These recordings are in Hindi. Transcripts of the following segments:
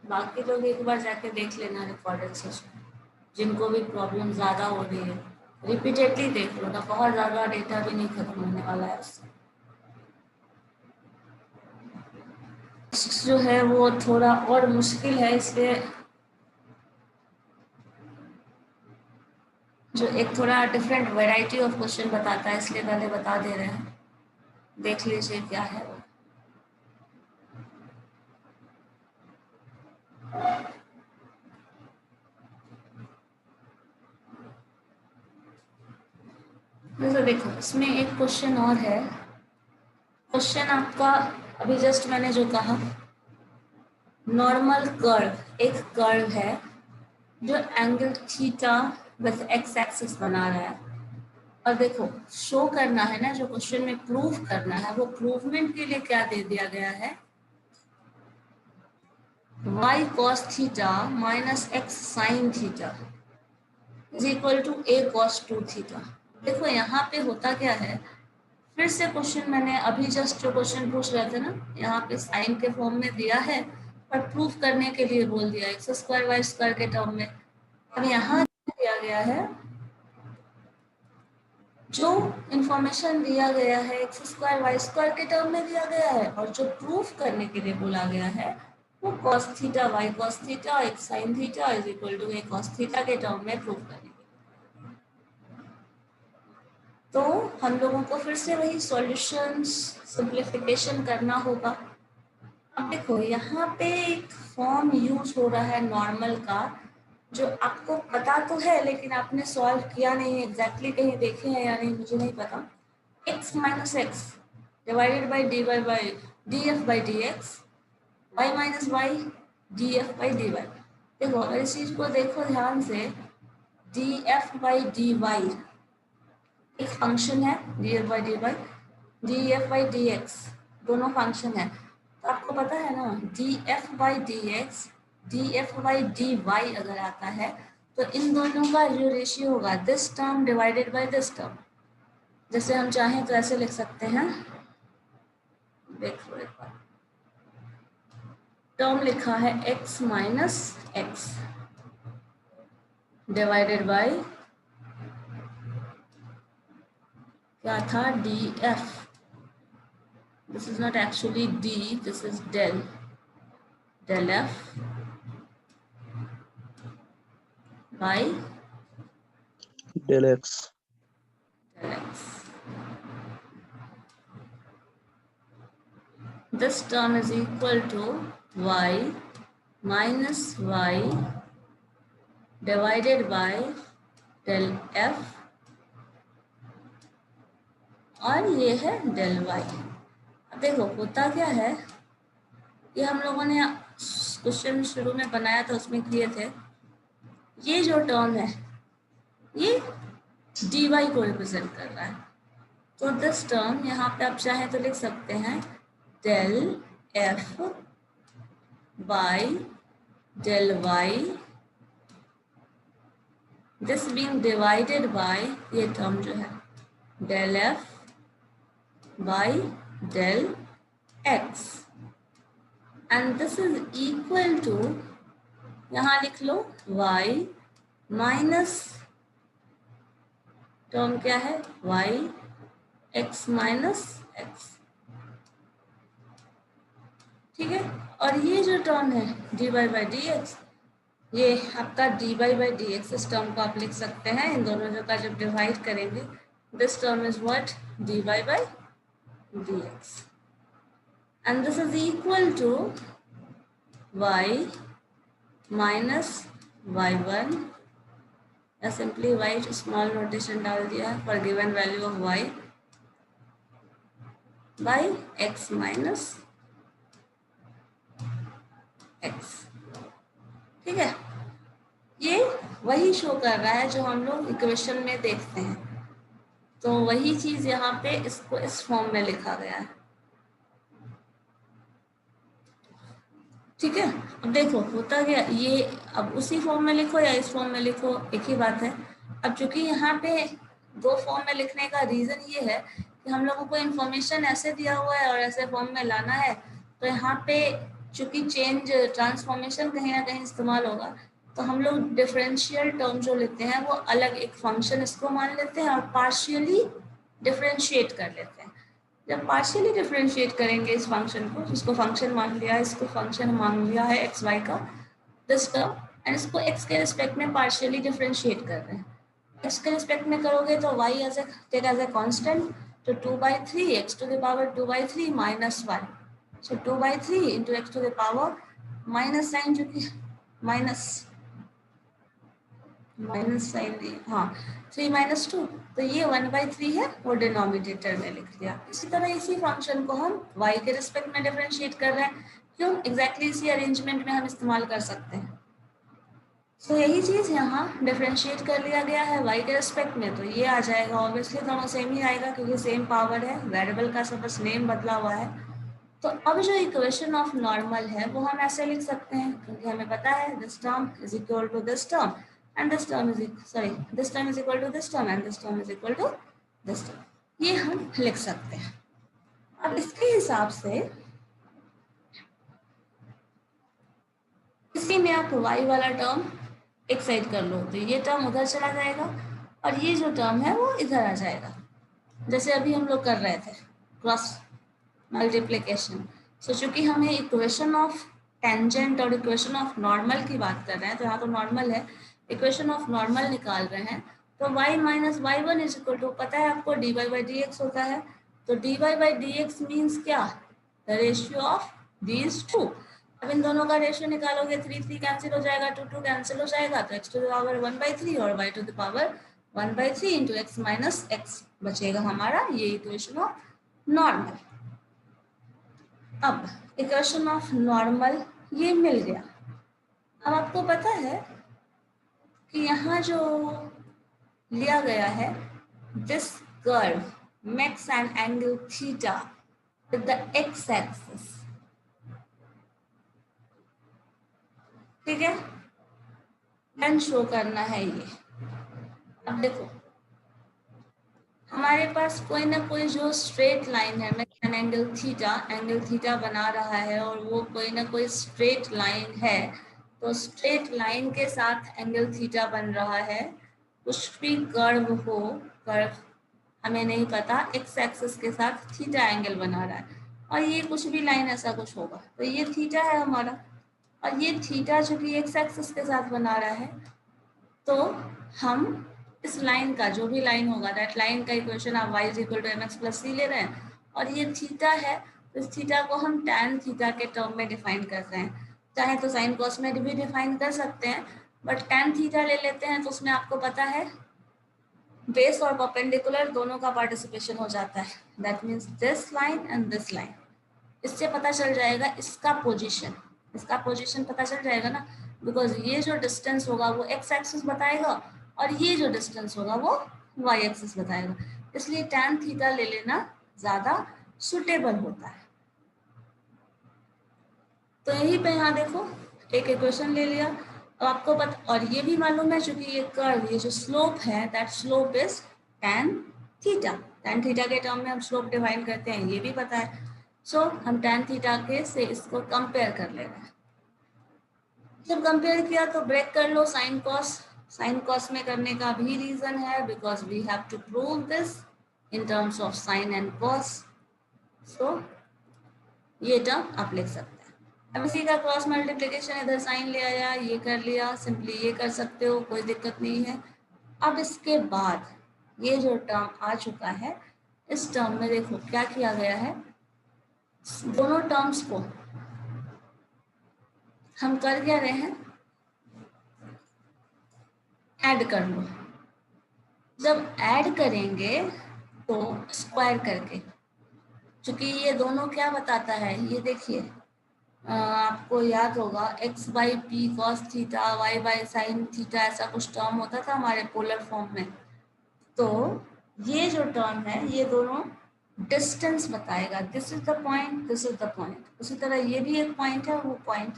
बाकी लोग एक बार जाके देख लेना रिकॉर्डेड सेशन, जिनको भी प्रॉब्लम ज़्यादा हो रही है रिपीटेडली देख लो ना, बहुत ज़्यादा डेटा भी नहीं खत्म होने वाला है उससे। जो है वो थोड़ा और मुश्किल है, इसलिए जो एक थोड़ा डिफरेंट वैरायटी ऑफ क्वेश्चन बताता है, इसलिए पहले बता दे रहे हैं, देख लीजिए क्या है वो। जैसे देखो इसमें एक क्वेश्चन और है। क्वेश्चन आपका अभी जस्ट मैंने जो कहा, नॉर्मल कर्व, एक कर्व है जो angle theta with x axis बना रहा है, और देखो शो करना है ना, जो क्वेश्चन में प्रूव करना है, वो प्रूवमेंट के लिए क्या दे दिया गया है, y cos theta minus x sin theta is equal to a cos 2 theta. देखो यहाँ पे होता क्या है, फिर से क्वेश्चन मैंने अभी जस्ट जो क्वेश्चन पूछ रहे थे ना, यहाँ पे साइन के फॉर्म में दिया है, पर प्रूफ करने के लिए बोल दिया एक्स स्क्वायर वाई स्क्वायर के टर्म में। अब यहाँ दिया गया है, जो इंफॉर्मेशन दिया गया है एक्स स्क्वायर वाई स्क्वायर के टर्म में दिया गया है, और जो प्रूफ करने के लिए बोला गया है वो cos theta y cos theta x sin theta is equal to a cos theta के टर्म में प्रूफ करने के लिए। तो हम लोगों को फिर से वही सॉल्यूशंस सिंप्लीफिकेशन करना होगा। अब देखो यहाँ पे एक फॉर्म यूज हो रहा है नॉर्मल का, जो आपको पता तो है लेकिन आपने सॉल्व किया नहीं एग्जैक्टली, कहीं देखे हैं या नहीं मुझे नहीं पता। x minus x divided by d y by d f by d x, y minus y d f by d y. देखो अगर इस चीज को देखो ध्यान से, d f by d y एक फंक्शन है, d f by d y, d f by d x दोनों फंक्शन है। तो आपको पता है ना, d f by d x d f by d y अगर आता है तो इन दोनों का जो रेशियो होगा, this term divided by this term. जैसे हम चाहें तो ऐसे लिख सकते हैं, देखो एक बार, टर्म लिखा है x minus x divided by क्या था, D F, this is not actually d, this is del f by del x. This term is equal to y minus y divided by del f, और ये है del y। अब देखो होता क्या है, ये हम लोगों ने क्वेश्चन शुरू में बनाया था उसमें किए थे, ये जो टर्म है ये dy को रिप्रेजेंट कर रहा है। तो दिस टर्म यहाँ पे आप चाहे तो लिख सकते हैं del f by del y, this being divided by ये टर्म जो है del f by del x, and this is equal to, यहाँ लिख लो y माइनस टर्म क्या है y x माइनस एक्स, ठीक है। और ये जो टर्म है dy बाई डी एक्स, ये आपका dy बाई डी एक्स, इस टर्म को आप लिख सकते हैं, इन दोनों का जब डिवाइड करेंगे, this term is what, dy by d x, and this is equal to y minus y1, या सिंपली y स्मॉल नोटेशन डाल दिया है for given value of y by x minus x, ठीक है। ये वही शो कर रहा है जो हम लोग इक्वेशन में देखते हैं, तो वही चीज यहाँ पे इसको इस फॉर्म में लिखा गया है, ठीक है। अब देखो होता क्या, ये अब उसी फॉर्म में लिखो या इस फॉर्म में लिखो एक ही बात है। अब चूंकि यहाँ पे दो फॉर्म में लिखने का रीजन ये है कि हम लोगों को इन्फॉर्मेशन ऐसे दिया हुआ है और ऐसे फॉर्म में लाना है, तो यहाँ पे चूंकि चेंज ट्रांसफॉर्मेशन कहीं ना कहीं इस्तेमाल होगा, तो हम लोग डिफरेंशियल टर्म जो लेते हैं वो अलग एक फंक्शन इसको मान लेते हैं और पार्शियली डिफरेंशिएट कर लेते हैं। जब पार्शियली डिफरेंशिएट करेंगे इस फंक्शन को, जिसको फंक्शन मान लिया है, इसको फंक्शन मान लिया है एक्स वाई का, दिस टर्म, एंड इसको एक्स के रिस्पेक्ट में पार्शियली डिफरेंशिएट कर रहे हैं। एक्स के रिस्पेक्ट में करोगे तो y as a take as a constant, तो 2/3 x to the power 2/3 minus 1, so 2/3 into x to the power minus sine, जो कि माइनस साइन, हाँ 3 - 2, तो ये 1/3 है, वो डिनोमिनेटर में लिख दिया। इसी तरह इसी फंक्शन को हम y के रिस्पेक्ट में डिफरेंशिएट कर रहे हैं, क्यों? एग्जैक्टली इसी अरेंजमेंट में हम इस्तेमाल कर सकते हैं। तो यही चीज़ यहाँ डिफरेंशिएट कर लिया गया है y के रिस्पेक्ट में, तो ये आ जाएगा। ऑब्वियसली दोनों सेम ही आएगा क्योंकि सेम पावर है, वेरिएबल का सब बस नेम बदला हुआ है। तो अब जो इक्वेशन ऑफ नॉर्मल है वो हम ऐसे लिख सकते हैं, क्योंकि हमें पता है this term is equal to this term and this term is this term is equal to this term and this term is equal to this term, ये हम लिख सकते हैं। अब इसके हिसाब से इसी में आप y वाला टर्म एक साइड कर लो, तो ये टर्म उधर चला जाएगा और ये जो टर्म है वो इधर आ जाएगा, जैसे अभी हम लोग कर रहे थे क्रॉस मल्टीप्लिकेशन। सो चूंकि हमें इक्वेशन ऑफ टेंजेंट और इक्वेशन ऑफ नॉर्मल की बात कर रहे हैं, तो यहाँ तो नॉर्मल है, इक्वेशन ऑफ नॉर्मल निकाल रहे हैं, तो y minus y1 is equal to, पता है आपको dy/dx होता है, तो dy/dx मीन्स क्या? The ratio of these two. अब इन दोनों का रेशियो निकालोगे, 3 3 कैंसिल हो जाएगा, 2 2 कैंसिल हो जाएगा, तो x टू द पावर 1/3 और y to the power 1/3 into x minus x बचेगा हमारा, ये इक्वेशन ऑफ नॉर्मल। अब इक्वेशन ऑफ नॉर्मल ये मिल गया। अब आपको पता है कि यहाँ जो लिया गया है, this curve makes an angle theta with the x axis, ठीक है, एंड शो करना है ये। अब देखो हमारे पास कोई ना कोई जो स्ट्रेट लाइन है, मेक्स एन एंगल थीटा बना रहा है, और वो कोई ना कोई स्ट्रेट लाइन है, तो स्ट्रेट लाइन के साथ एंगल थीटा बन रहा है। कुछ भी कर्व हो, कर्व हमें नहीं पता, एक्स एक्सिस के साथ थीटा एंगल बना रहा है, और ये कुछ भी लाइन ऐसा कुछ होगा, तो ये थीटा है हमारा, और ये थीटा जो कि एक्स एक्सिस के साथ बना रहा है, तो हम इस लाइन का जो भी लाइन होगा, दैट लाइन का इक्वेशन आप y is equal to mx plus c ले रहे हैं, और ये थीटा है, तो इस थीटा को हम tan थीटा के टर्म में डिफाइन कर रहे हैं। चाहे तो साइन कॉस में भी डिफाइन कर सकते हैं, बट tan थीटा ले लेते हैं, तो उसमें आपको पता है बेस और परपेंडिकुलर दोनों का पार्टिसिपेशन हो जाता है, that means this line and this line. इससे पता चल जाएगा इसका पोजीशन पता चल जाएगा ना, बिकॉज ये जो डिस्टेंस होगा वो एक्स एक्सिस बताएगा, और ये जो डिस्टेंस होगा वो वाई एक्सिस बताएगा, इसलिए tan थीटा ले लेना ज्यादा सुटेबल होता है। तो यहीं पे यहाँ देखो एक इक्वेशन ले लिया, अब आपको पता, और ये भी मालूम है चूंकि ये कर्व, ये जो स्लोप है, that slope is tan theta के टर्म में हम स्लोप डिफाइन करते हैं, ये भी पता है। सो हम tan थीटा के से इसको कंपेयर कर ले रहे हैं। जब कंपेयर किया तो ब्रेक कर लो साइन कॉस में करने का भी रीजन है, because we have to prove this in terms of sine and cos. So ये टर्म आप लिख सकते हैं। अब इसी का क्रॉस मल्टीप्लिकेशन, इधर साइन ले आया, ये कर लिया, सिंपली ये कर सकते हो, कोई दिक्कत नहीं है। अब इसके बाद ये जो टर्म आ चुका है, इस टर्म में देखो क्या किया गया है, दोनों टर्म्स को हम कर क्या रहे हैं, ऐड कर लो। जब ऐड करेंगे तो स्क्वायर करके, क्योंकि ये दोनों क्या बताता है, ये देखिए आपको याद होगा x by P cos theta, y by sine theta, ऐसा कुछ टर्म होता था हमारे पोलर फॉर्म में। तो ये जो टर्म है ये दोनों डिस्टेंस बताएगा, this is the point, this is the point. उसी तरह ये भी एक पॉइंट है, वो पॉइंट,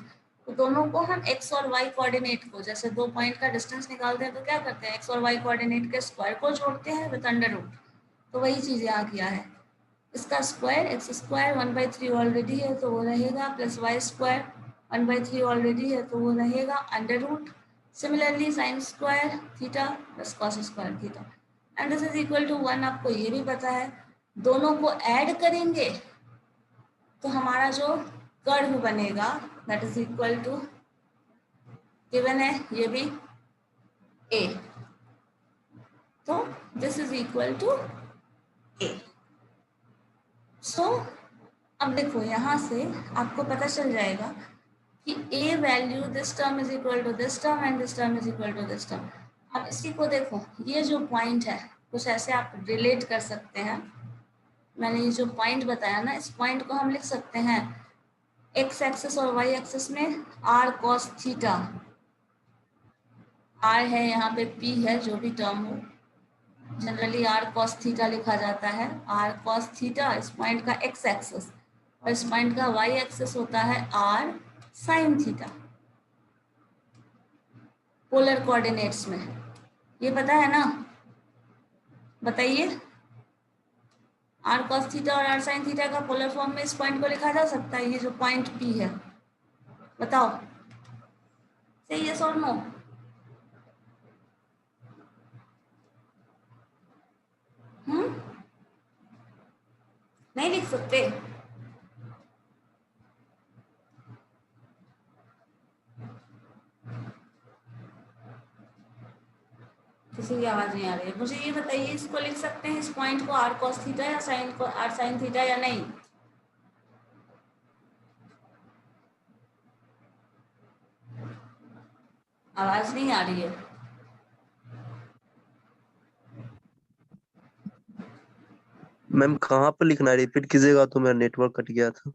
तो दोनों को हम x और y कोऑर्डिनेट को, जैसे दो पॉइंट का डिस्टेंस निकालते हैं तो क्या करते हैं, x और y कोऑर्डिनेट के स्क्वायर को जोड़ते हैं विद अंडर रूट, तो वही चीज यहाँ किया है। इसका स्क्वायर एक्स स्क्वायर 1/3 ऑलरेडी है तो वो रहेगा, प्लस वाई स्क्वायर 1/3 ऑलरेडी है तो वो रहेगा, under root similarly sine square theta plus cos square theta and this is equal to 1। आपको ये भी पता है दोनों को ऐड करेंगे तो हमारा जो कर्व बनेगा that is equal to, given है ये भी ए, तो this is equal to a. So अब देखो यहाँ से आपको पता चल जाएगा कि a value this term is equal to this term and this term is equal to this term. अब इसी को देखो, ये जो पॉइंट है कुछ ऐसे आप रिलेट कर सकते हैं। मैंने ये जो पॉइंट बताया ना, इस पॉइंट को हम लिख सकते हैं x एक्सिस और y एक्सिस में r cos थीटा, r है यहाँ पे p है जो भी टर्म हो, जनरली r cos थीटा लिखा जाता है, r cos थीटा इस पॉइंट का x एक्सिस, और इस पॉइंट का y एक्सिस होता है r sin theta polar coordinates में। ये पता है ना, बताइए r cos थीटा और r sin थीटा का पोलर फॉर्म में इस पॉइंट को लिखा जा सकता है, ये जो पॉइंट P है, बताओ सही है और नो? नहीं लिख सकते? किसी की आवाज नहीं आ रही है, मुझे ये बताइए इसको लिख सकते हैं इस पॉइंट को r cos थीटा या साइन को r sin थीटा या नहीं? आवाज नहीं आ रही है। मैम कहाँ पर लिखना है, रिपीट कीजिएगा, तो मेरा नेटवर्क कट गया था।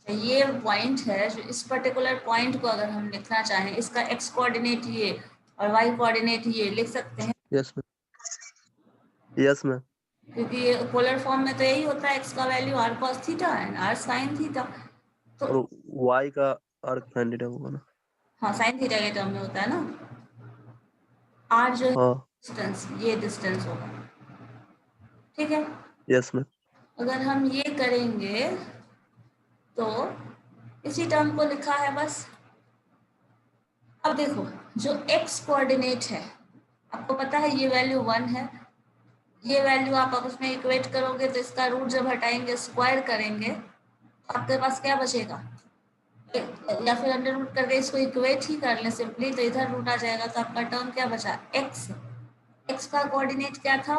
ये पॉइंट है जो इस पर्टिकुलर पॉइंट को अगर हम लिखना चाहें, इसका x कोऑर्डिनेट ये और y कोऑर्डिनेट ये लिख सकते हैं। यस मैम, यस मैम, क्योंकि ये पोलर फॉर्म में तो यही होता है, x का value r cos theta and r sin theta, तो और y का r sin थीटा होगा ना? हाँ sin थीटा के टर्म में होता है ना, r जो है हाँ डिस्टेंस, ये डिस्टेंस होगा, ठीक है। Yes ma'am. अगर हम ये करेंगे तो इसी टर्म को लिखा है बस। अब देखो जो x कोऑर्डिनेट है, आपको पता है ये वैल्यू 1 है, ये वैल्यू आप अब उसमें इक्वेट करोगे तो इसका रूट जब हटाएंगे स्क्वायर करेंगे तो आपके पास क्या बचेगा, या फिर अंडर रूट करके इसको इक्वेट ही कर लें सिंपली, तो इधर रूट आ जाएगा, तो आपका टर्म क्या बचा x। x का कोऑर्डिनेट क्या था,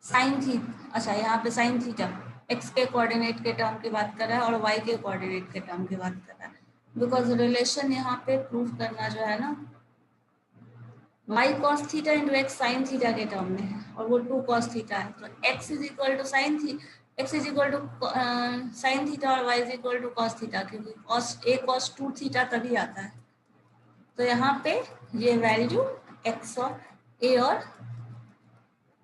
साइन थीटा, अच्छा यहाँ पे साइन थीटा, x के कोऑर्डिनेट के टर्म की बात कर रहा है और y के कोऑर्डिनेट के टर्म की बात कर रहा है, बिकॉज रिलेशन यहाँ पे प्रूव करना जो है ना y cos theta into x sine theta के टर्म में है और वो 2 cos थीटा है, तो x is equal to sine theta, x is equal to sine theta और y is equal to cos theta, क्योंकि cos a cos 2 थीटा तभी आता है। तो यहाँ पे ये वैल्यू x और a और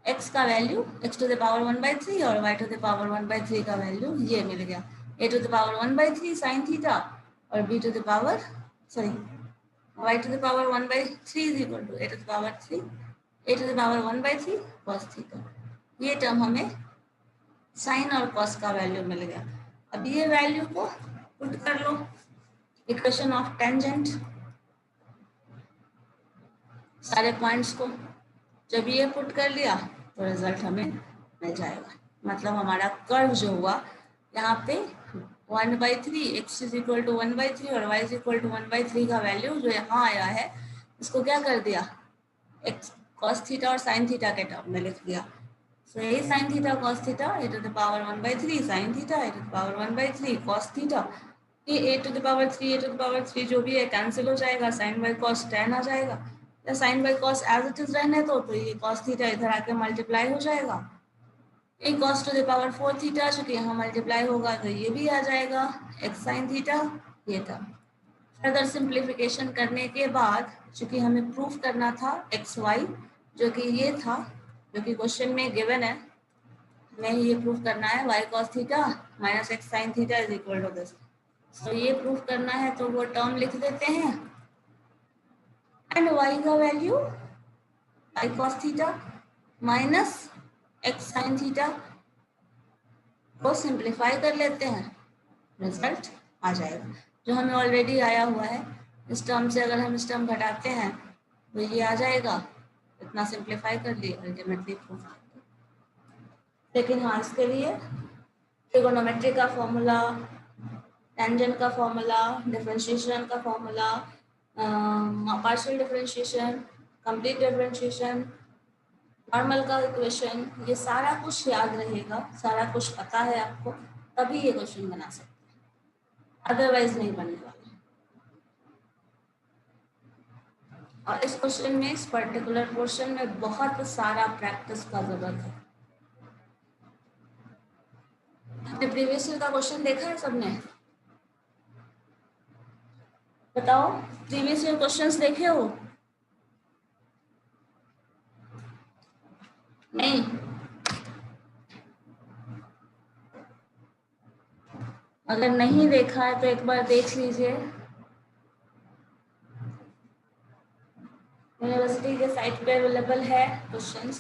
x का value x to the power 1/3 और y टू द पावर 1/3 का वैल्यू ये मिल गया, a to the power 1/3 sine theta और b to the power sorry y to the power 1/3 is equal to a to the power 3, a to the power 1/3 cos theta. ये टर्म हमें साइन और कॉस का वैल्यू मिल गया। अब ये वैल्यू को पुट कर लो इक्वेशन ऑफ टेंजेंट, सारे पॉइंट्स को जब ये पुट कर लिया तो रिजल्ट हमें मिल जाएगा, मतलब हमारा कर्व जो हुआ यहाँ पे 1/3 x इज इक्वल टू 1/3 और y इज इक्वल टू 1/3 का वैल्यू जो यहाँ आया है इसको क्या कर दिया, x cos थीटा और sin थीटा के टर्म में लिख दिया। सो यही sin theta cos theta a to the power 1/3 sin theta a to the power 1/3 cos theta, ये a to the power 3 a to the power 3 जो भी है कैंसिल हो जाएगा, sin बाई cos tan आ जाएगा, या sin बाई cos एज इट इज रहने तो ये cos थीटा इधर आके मल्टीप्लाई हो जाएगा, a cos to the power 4 theta चूंकि यहाँ मल्टीप्लाई होगा तो ये भी आ जाएगा x sin थीटा ये था। फर्दर सिंप्लीफिकेशन करने के बाद चूंकि हमें प्रूफ करना था एक्स वाई जो कि ये था, जो कि क्वेश्चन में गिवन है, हमें ये प्रूफ करना है y cos theta minus x sin theta is equal to this. तो ये प्रूफ करना है तो वो टर्म लिख देते हैं एंड y का value y cos theta minus x sin theta वो सिंप्लीफाई कर लेते हैं, रिजल्ट आ जाएगा जो हमें ऑलरेडी आया हुआ है। इस टर्म से अगर हम इस टर्म घटाते हैं तो ये आ जाएगा, इतना सिंप्लीफाई कर लिए, अल्टीमेटली प्रूफ। लेकिन हाँ, इसके लिए ट्रिगोनोमेट्री का फॉर्मूला, टेंजेंट का फॉर्मूला, डिफरेंशिएशन का formula, partial differentiation, complete differentiation, normal का इक्वेशन, ये सारा कुछ याद रहेगा, सारा कुछ पता है आपको, तभी ये क्वेश्चन बना सकते हैं, अदरवाइज नहीं बनने वाला। और इस क्वेश्चन में, इस पर्टिकुलर पोर्शन में बहुत सारा प्रैक्टिस का जरूरत है। आपने प्रीवियस ईयर का क्वेश्चन देखा है सबने? बताओ, प्रीवियस ईयर क्वेश्चंस देखे हो? नहीं? अगर नहीं देखा है तो एक बार देख लीजिए, यूनिवर्सिटी के साइट पे अवेलेबल है क्वेश्चंस।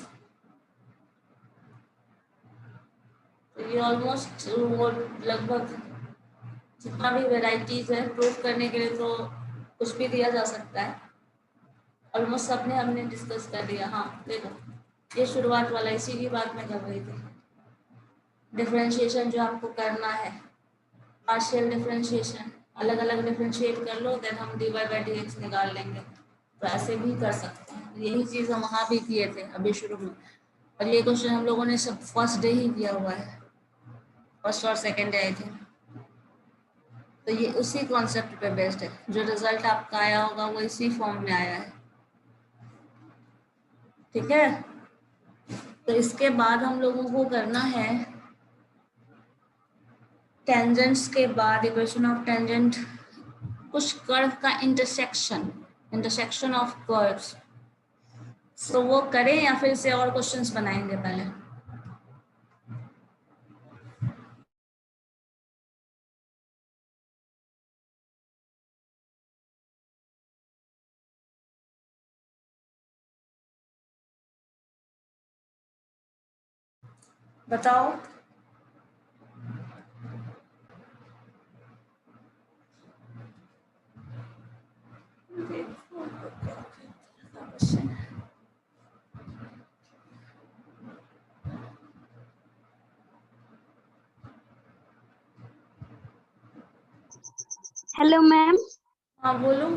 तो ये ऑलमोस्ट वो लगभग जितना भी वेराइटीज है प्रूफ करने के लिए तो कुछ भी दिया जा सकता है, ऑलमोस्ट सब ने हमने डिस्कस कर दिया। हाँ देखो, ये शुरुआत वाला, इसी की बात मैं कर रही थी। डिफरेंशिएशन जो आपको करना है, पार्शियल डिफरेंशिएशन, अलग अलग डिफरेंशिएट कर लो, देन हम dy बाई dx निकाल लेंगे। तो ऐसे भी कर सकते हैं, यही चीज़ हम वहाँ भी किए थे अभी शुरू में। और ये क्वेश्चन हम लोगों ने सब फर्स्ट डे ही किया हुआ है, फर्स्ट और सेकेंड डे आई थे। तो ये उसी कॉन्सेप्ट पे बेस्ड है, जो रिजल्ट आपका आया होगा वो इसी फॉर्म में आया है, ठीक है। तो इसके बाद हम लोगों को करना है, टेंजेंट्स के बाद इक्वेशन ऑफ टेंजेंट, कुछ कर्व का इंटरसेक्शन ऑफ कर्व्स। तो वो करें या फिर से और क्वेश्चंस बनाएंगे पहले? बताओ। Hello ma'am. हाँ बोलो।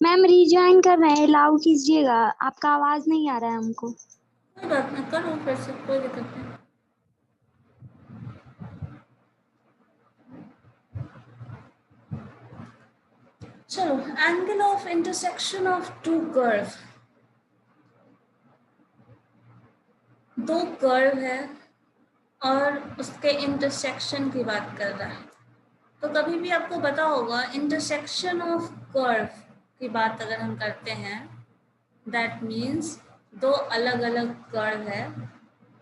मैम रिज्वाइन कर रहे हैं, अलाउ कीजिएगा, आपका आवाज नहीं आ रहा है हमको। कोई बात नहीं, करो फिर से, कोई दिक्कत नहीं। चलो, angle of intersection of two curve, दो कर्व है और उसके इंटरसेक्शन की बात कर रहा है। तो कभी भी आपको पता होगा, इंटरसेक्शन ऑफ कर्व की बात अगर हम करते हैं, दैट मीन्स दो अलग अलग कर्व है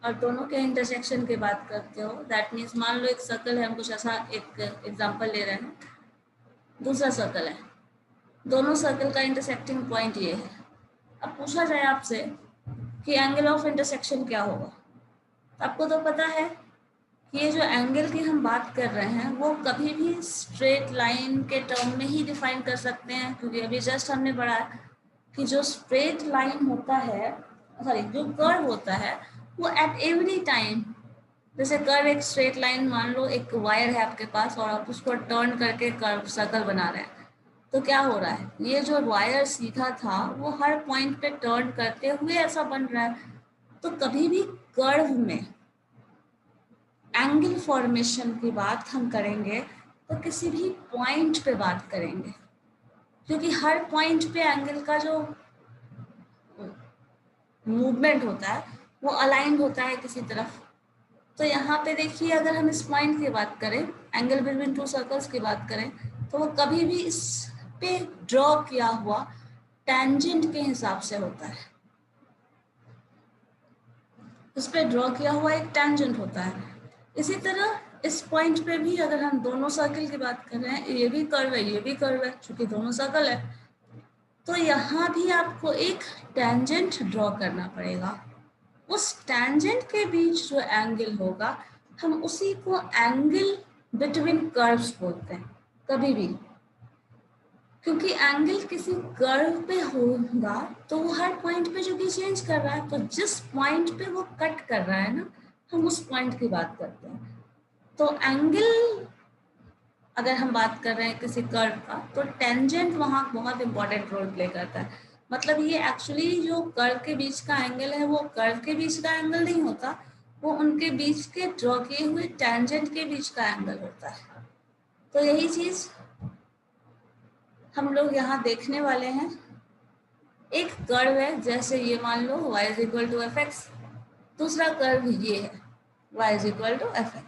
और दोनों के इंटरसेक्शन की बात करते हो। दैट मीन्स मान लो एक सर्कल है, हम कुछ ऐसा एक एग्जांपल ले रहे हैं, दूसरा सर्कल है, दोनों सर्कल का इंटरसेक्टिंग पॉइंट ये है। अब पूछा जाए आपसे कि एंगल ऑफ इंटरसेक्शन क्या होगा, तो आपको तो पता है कि ये जो एंगल की हम बात कर रहे हैं वो कभी भी स्ट्रेट लाइन के टर्म में ही डिफाइन कर सकते हैं, क्योंकि अभी जस्ट हमने पढ़ा कि जो स्ट्रेट लाइन होता है, सॉरी जो कर्व होता है, वो एट एवरी टाइम, जैसे कर्व एक स्ट्रेट लाइन, मान लो एक वायर है आपके पास और आप उसको टर्न करके कर्व सर्कल बना रहे हैं, तो क्या हो रहा है, ये जो वायर सीधा था वो हर पॉइंट पे टर्न करते हुए ऐसा बन रहा है। तो कभी भी कर्व में एंगल फॉर्मेशन की बात हम करेंगे तो किसी भी पॉइंट पे बात करेंगे, क्योंकि हर पॉइंट पे एंगल का जो मूवमेंट होता है वो अलाइंड होता है किसी तरफ। तो यहाँ पे देखिए, अगर हम इस पॉइंट की बात करें, एंगल बिटवीन टू सर्कल्स की बात करें, तो वो कभी भी इस पे ड्रॉ किया हुआ टेंजेंट के हिसाब से होता है, उस पे ड्रॉ किया हुआ एक टेंजेंट होता है। इसी तरह इस पॉइंट पे भी अगर हम दोनों सर्कल की बात कर रहे हैं, ये भी कर्व है, ये भी कर्व है, चूंकि दोनों सर्कल है, तो यहाँ भी आपको एक टेंजेंट ड्रॉ करना पड़ेगा। उस टेंजेंट के बीच जो एंगल होगा हम उसी को एंगल बिटवीन कर्व्स बोलते हैं कभी भी, क्योंकि एंगल किसी कर्व पे होगा तो वो हर पॉइंट पे जो भी चेंज कर रहा है, तो जिस पॉइंट पे वो कट कर रहा है ना, हम उस पॉइंट की बात करते हैं। तो एंगल अगर हम बात कर रहे हैं किसी कर्व का, तो टेंजेंट वहाँ बहुत इंपॉर्टेंट रोल प्ले करता है। मतलब ये एक्चुअली जो कर्व के बीच का एंगल है वो कर्व के बीच का एंगल नहीं होता, वो उनके बीच के ड्रॉ किए हुए टेंजेंट के बीच का एंगल होता है। तो यही चीज हम लोग यहाँ देखने वाले हैं। एक कर्व है, जैसे ये मान लो y is equal to F x, दूसरा कर्व ये है y is equal to F x.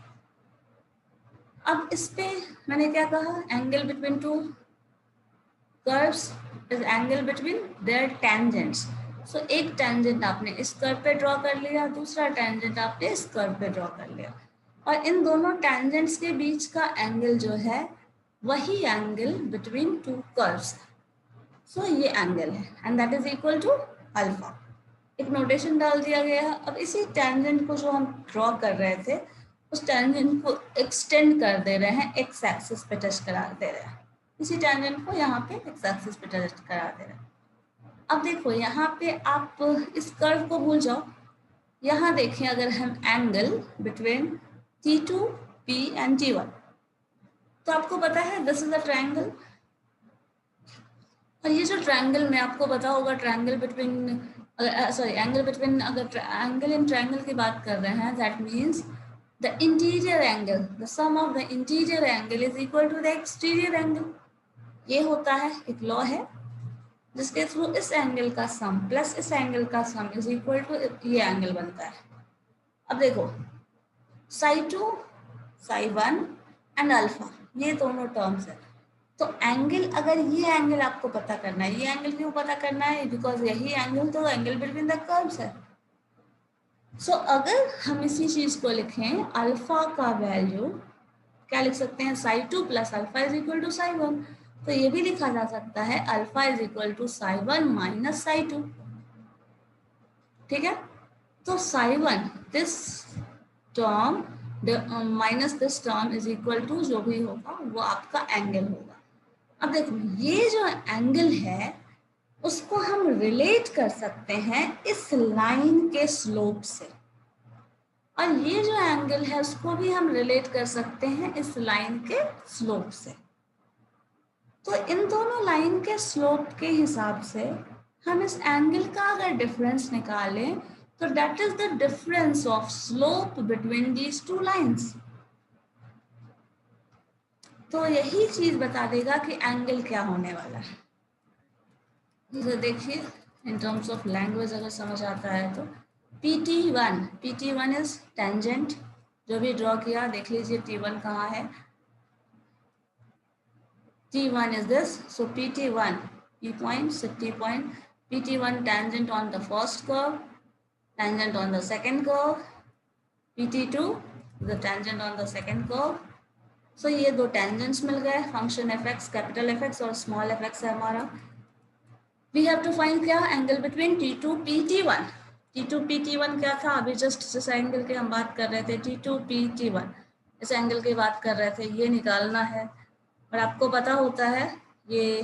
अब इस पे मैंने क्या कहा, angle between two curves is angle between their tangents. So एक टेंजेंट आपने इस कर्व पे ड्रॉ कर लिया, दूसरा टेंजेंट आपने इस कर्व पे ड्रॉ कर लिया, और इन दोनों टेंजेंट्स के बीच का एंगल जो है वही angle between two curves. So ये एंगल है and that is equal to alpha. एक नोटेशन डाल दिया गया है। अब इसी टेंजेंट को जो हम ड्रॉ कर रहे थे, उस टेंजेंट को एक्सटेंड कर दे रहे हैं, एक्स एक्सिस पे टच करा दे रहे हैं। इसी टेंजेंट को यहाँ पे एक्स एक्सिस पे टच करा दे रहे हैं। अब देखो यहाँ पे आप इस कर्व को भूल जाओ, यहाँ देखिए अगर हम angle between T2, P and T1, तो आपको पता है दिस इज अ ट्रायंगल, और ये जो ट्रायंगल में आपको पता होगा ट्रायंगल बिटवीन एंगल बिटवीन, अगर एंगल इन ट्रायंगल की बात कर रहे हैं, that means the interior angle, the sum of the interior angle is equal to the exterior angle. ये होता है, एक लॉ है जिसके थ्रू इस एंगल का सम प्लस इस एंगल का सम इज इक्वल टू ये एंगल बनता है। अब देखो psi2, psi1 एंड अल्फा, ये दोनों टर्म्स है। तो एंगल, अगर ये एंगल आपको पता करना है, ये एंगल क्यों पता करना है, बिकॉज यही एंगल तो एंगल बिटवीन द कर्व्स है। सो अगर हम इसी चीज को लिखें, अल्फा का वैल्यू क्या लिख सकते हैं, psi2 plus alpha is equal to psi1। तो ये भी लिखा जा सकता है alpha is equal to psi1 minus psi2। ठीक है, तो psi1 this term minus this term is equal to जो भी होगा वो आपका एंगल होगा। अब देखो ये जो एंगल है उसको हम रिलेट कर सकते हैं इस लाइन के स्लोप से, और ये जो एंगल है उसको भी हम रिलेट कर सकते हैं इस लाइन के स्लोप से। तो इन दोनों लाइन के स्लोप के हिसाब से हम इस एंगल का अगर डिफरेंस निकालें तो that is the difference of slope between these two lines. तो यही चीज बता देगा कि एंगल क्या होने वाला है। तो देखिए इन टर्म्स ऑफ लैंग्वेज अगर समझ आता है तो PT1 इज टेंजेंट, जो भी ड्रॉ किया देख लीजिए T1 कहाँ है, T1 is this, so PT1 P point, so T point, PT1 tangent on the first curve, tangent on the second curve, PT2 the tangent on the second curve। so ये दो tangents मिल गए, फंक्शन fx, कैपिटल fx और स्मॉल fx है हमारा। we have to find क्या, angle between T2 PT1। T2 PT1 क्या था, अभी जस्ट जिस एंगल की हम बात कर रहे थे T2 PT1, इस एंगल की बात कर रहे थे, ये निकालना है। और आपको पता होता है ये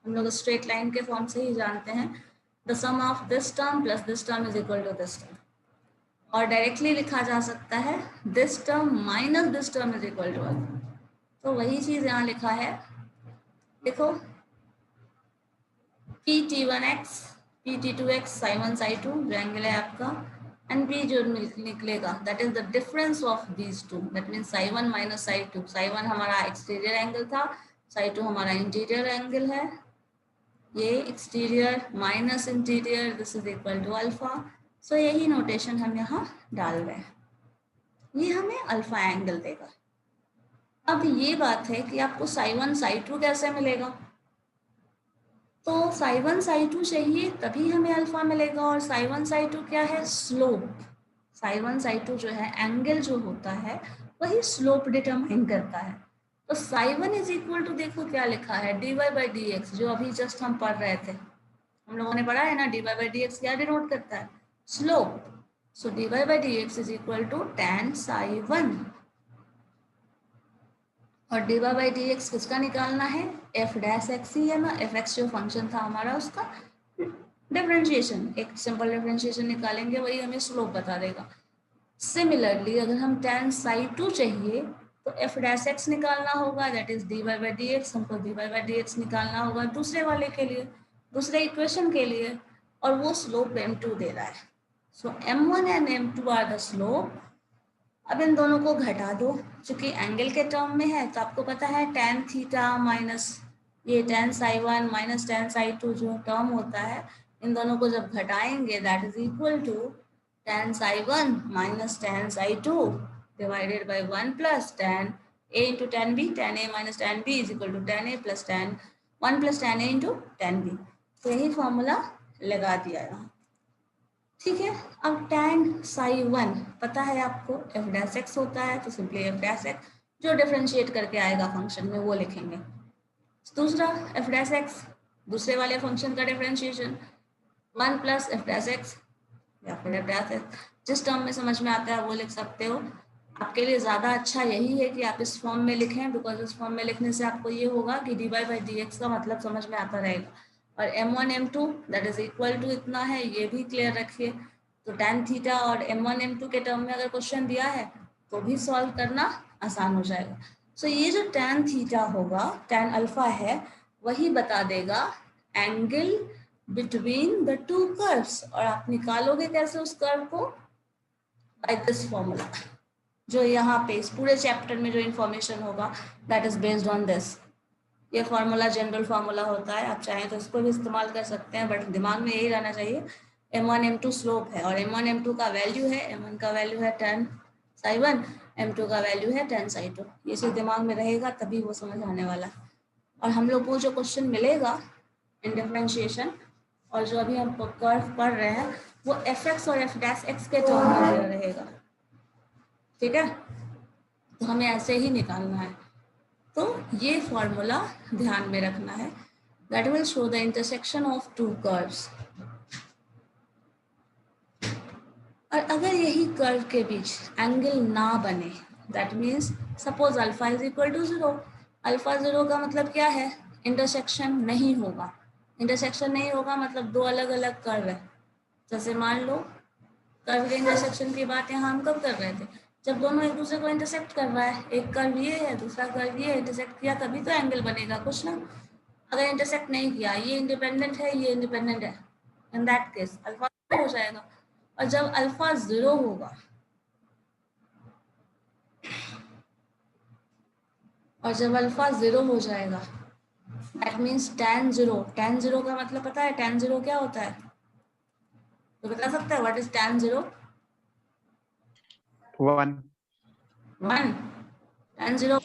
हम लोग स्ट्रेट लाइन के फॉर्म से ही जानते हैं, the sum of this term plus this term is equal to this term, और डायरेक्टली लिखा जा सकता है this term minus this term is equal to alpha. तो वही चीज यहाँ लिखा है, देखो PT1x PT2x psi1 psi2 जो एंगल है आपका, एंड B जो निकलेगा that is the difference of these two, that means psi1 minus psi2। psi1 हमारा एक्सटीरियर एंगल था, psi2 हमारा इंटीरियर एंगल है, ये exterior minus interior, this is equal to alpha. So यही नोटेशन हम यहाँ डाल रहे हैं, ये हमें अल्फा एंगल देगा। अब ये बात है कि आपको psi1 psi2 कैसे मिलेगा, तो psi1 psi2 चाहिए तभी हमें अल्फा मिलेगा, और psi1 psi2 क्या है, स्लोप। psi1 psi2 जो है एंगल जो होता है वही स्लोप डिटरमाइन करता है। तो psi1 इज इक्वल टू, देखो क्या लिखा है, dy बाई dx, जो अभी जस्ट हम पढ़ रहे थे, हम लोगों ने पढ़ा है ना dy बाई dx क्या डिनोट करता है, slope. So dy by dx is equal to tan psi 1 और dy by dx किसका निकालना है, f डैश x ही है ना, fx जो फंक्शन था हमारा उसका डिफरेंशिएशन, एक सिंपल डिफरेंशिएशन निकालेंगे वही हमें स्लोप बता देगा। सिमिलरली अगर हम tan psi 2 चाहिए तो f डैश x निकालना होगा, that is dy by dx, हमको dy by dx निकालना होगा दूसरे वाले के लिए, दूसरे इक्वेशन के लिए, और वो स्लोप m2 दे रहा है। So m1 and m2 are the slope. अब इन दोनों को घटा दो, क्योंकि एंगल के टर्म में है तो आपको पता है tan थीटा माइनस ये tan psi 1 minus tan psi 2 जो टर्म होता है, इन दोनों को जब घटाएंगे that is equal to tan psi 1 minus tan psi 2 divided by 1 plus tan a into tan b, tan a minus tan b is equal to tan a plus tan 1 plus tan a into tan b। तो यही फॉर्मूला लगा दिया यहाँ, ठीक है। अब tan psi 1 पता है आपको f डैश x होता है, तो सिंपली f डैश x जो डिफरेंशिएट करके आएगा फंक्शन में वो लिखेंगे। दूसरा f डैश x दूसरे वाले फंक्शन का differentiation 1 plus f dash x या फिर f डैश x, जिस टर्म में समझ में आता है वो लिख सकते हो। आपके लिए ज़्यादा अच्छा यही है कि आप इस फॉर्म में लिखें, बिकॉज इस फॉर्म में लिखने से आपको ये होगा कि dy by dx का मतलब समझ में आता रहेगा। और m1 m2 that is equal to इतना है, ये भी क्लियर रखिए। तो tan थीटा और m1 m2 के टर्म में अगर क्वेश्चन दिया है तो भी सॉल्व करना आसान हो जाएगा। सो ये जो tan थीटा होगा, tan अल्फा है, वही बता देगा angle between the two curves. और आप निकालोगे कैसे उस कर्व को, बाय दिस फॉर्मूला, जो यहाँ पे इस पूरे चैप्टर में जो इन्फॉर्मेशन होगा that is based on this. ये फार्मूला जनरल फार्मूला होता है, आप चाहें तो इसको भी इस्तेमाल कर सकते हैं, बट दिमाग में यही रहना चाहिए m1 m2 स्लोप है और m1 m2 का वैल्यू है, m1 का वैल्यू है tan psi 1, m2 का वैल्यू है tan psi 2। ये चीज़ दिमाग में रहेगा तभी वो समझ आने वाला है। और हम लोग को जो क्वेश्चन मिलेगा इन डिफरेंशिएशन और जो अभी हम कर्व पढ़ रहे हैं वो fx और f डैश x के टर्म में रहेगा, ठीक है। तो हमें ऐसे ही निकालना है, तो ये फॉर्मूला ध्यान में रखना है, that will show the intersection of two curves. और अगर यही कर्व के बीच एंगल ना बने, that means suppose alpha is equal to 0, alpha 0 का मतलब क्या है, इंटरसेक्शन नहीं होगा। इंटरसेक्शन नहीं होगा मतलब दो अलग अलग कर्व है। जैसे मान लो कर्व के इंटरसेक्शन की बात यहाँ हम कब कर रहे थे, जब दोनों एक दूसरे को इंटरसेक्ट कर रहा है, एक कर्व ये है दूसरा कर्व ये, इंटरसेक्ट किया तभी तो एंगल बनेगा कुछ ना। अगर इंटरसेक्ट नहीं किया, ये इंडिपेंडेंट है ये इंडिपेंडेंट है, इन दैट केस अल्फा हो जाएगा। और जब अल्फा 0 होगा और जब अल्फा 0 हो जाएगा दैट मीन्स tan 0, tan 0 का मतलब पता है tan 0 क्या होता है, तो बता सकता है what is tan 0? 1 1 tan 0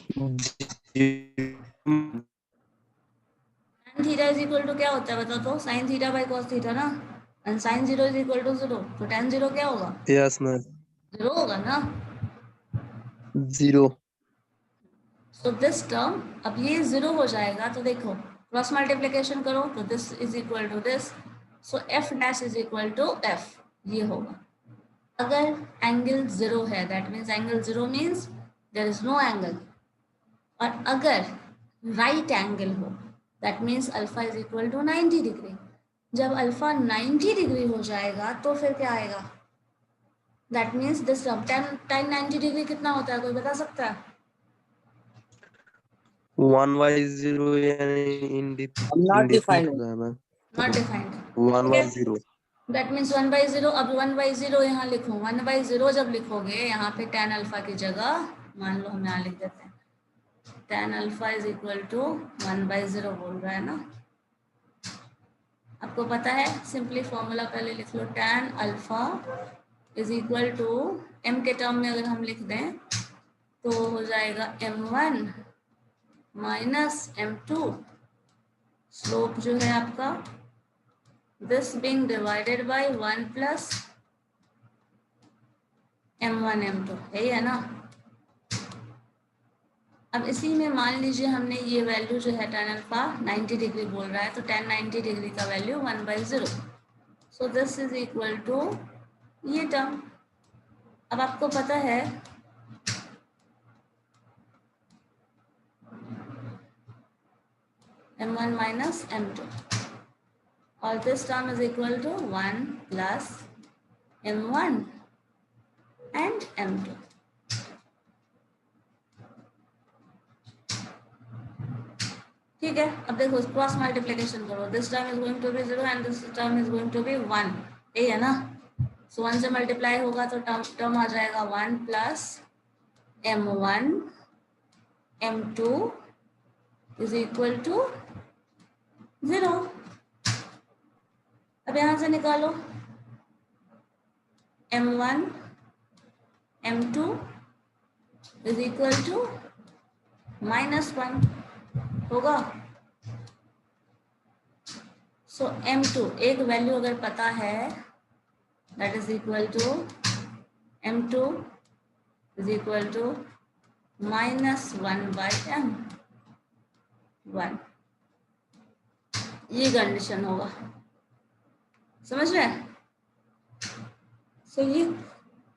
tan theta is equal to क्या होता है बताओ तो, sin theta by cos theta ना, and sin 0 is equal to 0, तो tan 0 क्या होगा, यस मैम 0 होगा ना। 0। सो दिस टर्म अब ये 0 हो जाएगा, तो देखो क्रॉस मल्टीप्लिकेशन करो तो this is equal to this, so f dash is equal to f, ये होगा। अगर एंगल 0 है that means angle 0 means there is no angle, और अगर राइट एंगल हो that means alpha is equal to 90 degree. जब अल्फा 90 डिग्री हो जाएगा तो फिर क्या आएगा, that means this term tan 90 degree कितना होता है, कोई बता सकता है? 1/0 यानी not defined होता है ma'am, not defined, 1/0। That means 1/0। अब 1/0 यहाँ लिखो, 1/0 जब लिखोगे यहाँ पे tan अल्फा की जगह मान लो हम यहाँ लिख देते हैं tan alpha is equal to 1/0 बोल रहा है ना, आपको पता है सिंपली फॉर्मूला पहले लिख लो, tan alpha is equal to m के टर्म में अगर हम लिख दें तो हो जाएगा m1 माइनस m2, स्लोप जो है आपका this being divided by 1 plus m1 m2, यही है ना। अब इसी में मान लीजिए हमने ये वैल्यू जो है tan अल्फा 90 डिग्री बोल रहा है, तो tan 90 डिग्री का value 1/0, so this is equal to ये टर्म अब आपको पता है m1 minus m2 और this term is equal to 1 plus m1 and m2. ठीक है, अब देखो क्रॉस मल्टीप्लिकेशन करो, this term is going to be 0 and this term is going to be 1, यही है ना। सो 1 से मल्टीप्लाई होगा तो टर्म आ जाएगा 1 plus m1 m2 is equal to 0। अब यहां से निकालो m1 m2 is equal to -1 होगा। सो m2 एक वैल्यू अगर पता है that is equal to m2 is equal to -1/m1, ये कंडीशन होगा, समझ रहे हैं। सो ये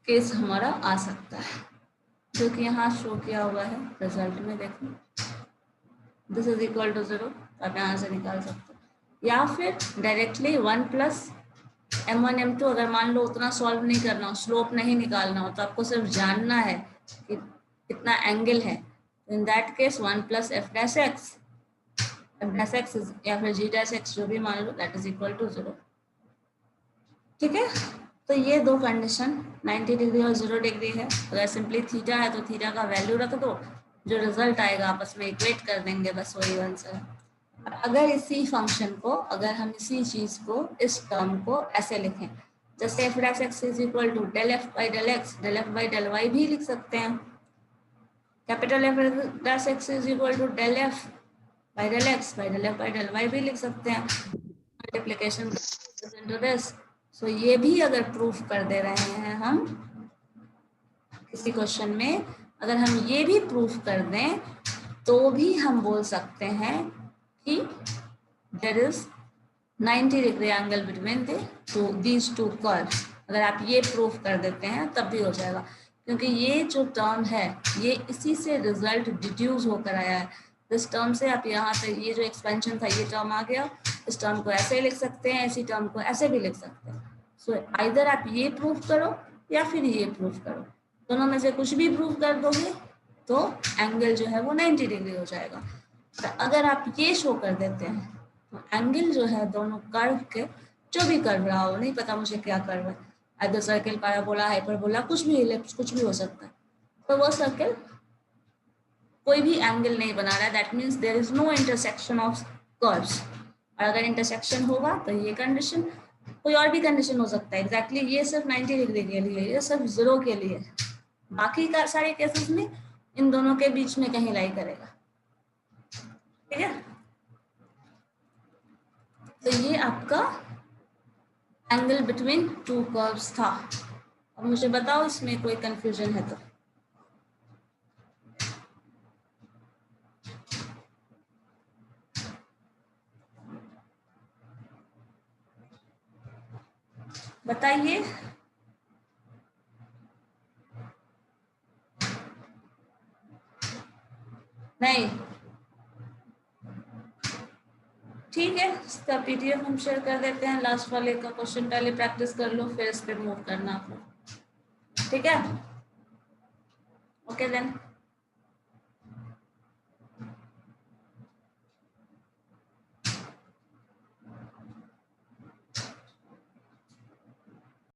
केस हमारा आ सकता है जो कि यहाँ शो किया हुआ है रिजल्ट में, देखो दिस इज इक्वल टू 0, आप यहाँ से निकाल सकते हो, या फिर डायरेक्टली 1 प्लस m1 m2, अगर मान लो उतना सॉल्व नहीं करना हो, स्लोप नहीं निकालना हो, तो आपको सिर्फ जानना है कि कितना एंगल है, in that case 1 plus f dash x या फिर g डैश x जो भी मान लो दैट इज इक्वल टू 0। ठीक है, तो ये दो कंडीशन 90 डिग्री और 0 डिग्री है। अगर सिंपली थीटा है तो थीटा का वैल्यू रख दो, जो रिजल्ट आएगा आपस में इक्वेट कर देंगे, बस वही आंसर है। अगर इसी फंक्शन को, अगर हम इसी चीज को, इस टर्म को ऐसे लिखें, जैसे f dash x is equal to del f by del x, del f by del y भी लिख सकते हैं। Capital F dash x is equal to del f by del x by del f by del y भी लिख सकते हैं। Multiplication into this. सो ये भी अगर प्रूफ कर दे रहे हैं हम किसी क्वेश्चन में, अगर हम ये भी प्रूफ कर दें तो भी हम बोल सकते हैं कि there is 90 degree angle between these two curves. अगर आप ये प्रूफ कर देते हैं तब भी हो जाएगा, क्योंकि ये जो टर्म है ये इसी से रिजल्ट डिड्यूस होकर आया है। इस टर्म से आप यहाँ पे ये जो एक्सपेंशन था ये टर्म आ गया, इस टर्म को ऐसे लिख सकते हैं, इसी टर्म को ऐसे भी लिख सकते हैं। सो आइदर आप ये प्रूफ करो या फिर ये प्रूफ करो, दोनों में से कुछ भी प्रूफ कर दोगे तो एंगल जो है वो 90 डिग्री हो जाएगा। तो अगर आप ये शो कर देते हैं तो एंगल जो है दोनों कर्व के, जो भी कर्व रहा हो, नहीं पता मुझे क्या कर्व है, आइदर सर्कल, पैराबोला, हाइपरबोला, कुछ भी इलिप्स, कुछ भी हो सकता है, तो वो सर्कल कोई भी एंगल नहीं बना रहा है, that means there is no intersection of curves. और अगर इंटरसेक्शन होगा तो ये कंडीशन, कोई और भी कंडीशन हो सकता है। एग्जैक्टली ये सिर्फ 90 डिग्री के लिए, ये सिर्फ 0 के लिए, बाकी का सारे केसेस में इन दोनों के बीच में कहीं लाई करेगा। ठीक है, तो ये आपका एंगल बिटवीन टू कर्व्स था। अब मुझे बताओ इसमें कोई कंफ्यूजन है तो। बताइए। नहीं, ठीक है, इसका पीडीएफ हम शेयर कर देते हैं। लास्ट वाले का क्वेश्चन पहले प्रैक्टिस कर लो, फिर इस पे मूव करना आप लोग। ठीक है, ओके देन।